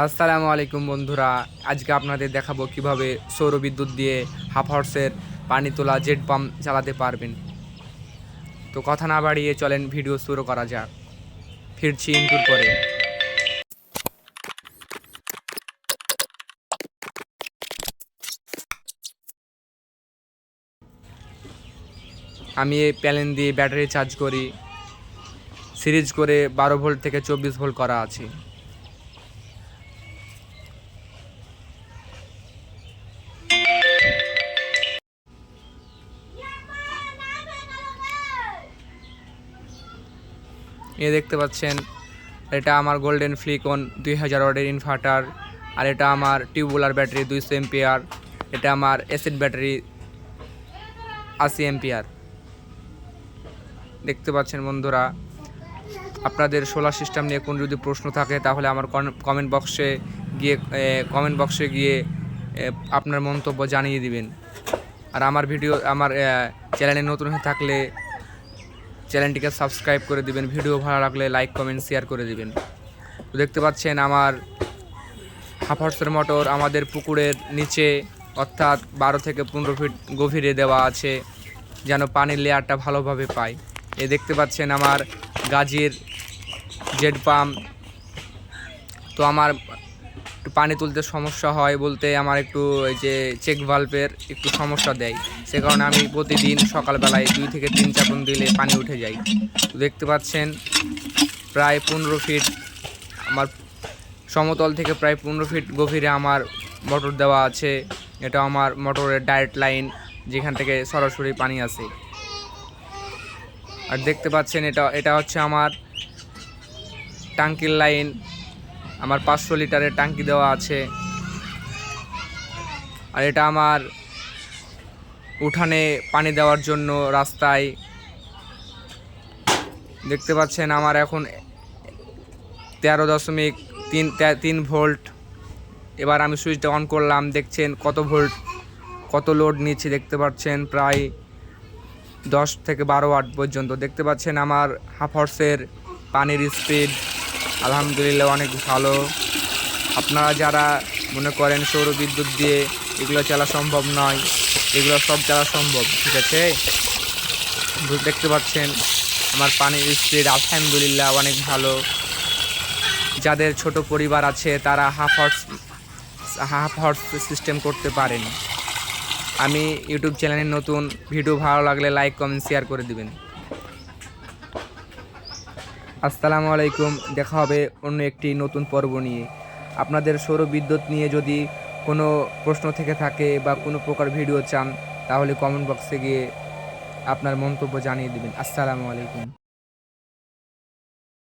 আসসালামু আলাইকুম বন্ধুরা, আজকে আপনাদের দেখাবো কিভাবে সৌর বিদ্যুৎ দিয়ে হাফ হর্সের পানি তোলা জেট পাম্প চালাতে পারবেন। তো কথা না বাড়িয়ে চলেন ভিডিও শুরু করা যাক। ফিরছি ইন্টুর পরে। আমি এই প্যানেল দিয়ে ব্যাটারি চার্জ করি। সিরিজ করে 12 ভোল্ট থেকে 24 ভোল্ট করা আছে। দেখতে পাচ্ছেন, এটা আমার গোল্ডেন ফ্লিকন 2000 ওয়াটের ইনভার্টার, আর এটা আমার টিউবুলার ব্যাটারি 200 এম্পিয়ার, এটা আমার অ্যাসিড ব্যাটারি 80 এম্পিয়ার। দেখতে পাচ্ছেন বন্ধুরা, আপনাদের সোলার সিস্টেম নিয়ে কোনো যদি প্রশ্ন থাকে তাহলে আমার কমেন্ট বক্সে গিয়ে আপনার মন্তব্য জানিয়ে দিবেন। আর আমার চ্যানেলে নতুন হয়ে থাকলে চ্যানেলটিকে সাবস্ক্রাইব করে দিবেন। ভিডিও ভালো লাগলে লাইক কমেন্ট শেয়ার করে দিবেন। তো দেখতে পাচ্ছেন আমার হাফ হর্সের মোটর আমাদের পুকুরের নিচে, অর্থাৎ 12 থেকে 15 ফিট গভীরে দেওয়া আছে, যেন পানির লেয়ারটা ভালোভাবে পায়। দেখতে পাচ্ছেন আমার গাজির জেট পাম্প। তো আমার একটু পানি তুলতে সমস্যা হয় বলতে আমার একটু এই যে চেক ভাল্বের একটু সমস্যা দেয়, সে কারণে আমি প্রতিদিন সকালবেলায় 2 থেকে 3 চাপন দিলে পানি উঠে যায়। তো দেখতে পাচ্ছেন প্রায় 15 ফিট আমার সমতল থেকে প্রায় 15 ফিট গভীরে আমার মোটর দেওয়া আছে। এটা আমার মোটরের ডাইরেক্ট লাইন, যেখান থেকে সরাসরি পানি আসে। আর দেখতে পাচ্ছেন এটা হচ্ছে আমার ট্যাঙ্কির লাইন। আমার 500 লিটারের ট্যাঙ্কি দেওয়া আছে। আর এটা আমার উঠানে পানি দেওয়ার জন্য রাস্তায়। দেখতে পাচ্ছেন আমার এখন 13.3 ভোল্ট। এবার আমি সুইচটা অন করলাম, দেখছেন কত লোড নিচ্ছে। দেখতে পাচ্ছেন প্রায় 10 থেকে 12 ওয়াট পর্যন্ত। দেখতে পাচ্ছেন আমার হাফ হর্সের পানির স্পিড আলহামদুলিল্লাহ অনেক ভালো। আপনারা যারা মনে করেন সৌর বিদ্যুৎ দিয়ে এগুলো চালা সম্ভব নয়, এগুলো সব চালা সম্ভব, ঠিক আছে। দেখতে পাচ্ছেন আমার পানির স্পিড আলহামদুলিল্লাহ অনেক ভালো। যাদের ছোট পরিবার আছে তারা হাফ হর্স সিস্টেম করতে পারেন। আমি ইউটিউব চ্যানেলে নতুন, ভিডিও ভালো লাগলে লাইক কমেন্ট শেয়ার করে দিবেন। আসসালামু আলাইকুম, দেখা হবে অন্য একটি নতুন পর্ব নিয়ে। আপনাদের সৌর বিদ্যুৎ নিয়ে যদি কোনো প্রশ্ন থেকে থাকে বা কোনো প্রকার ভিডিও চান তাহলে কমেন্ট বক্সে গিয়ে আপনার মন্তব্য জানিয়ে দিবেন। আসসালামু আলাইকুম।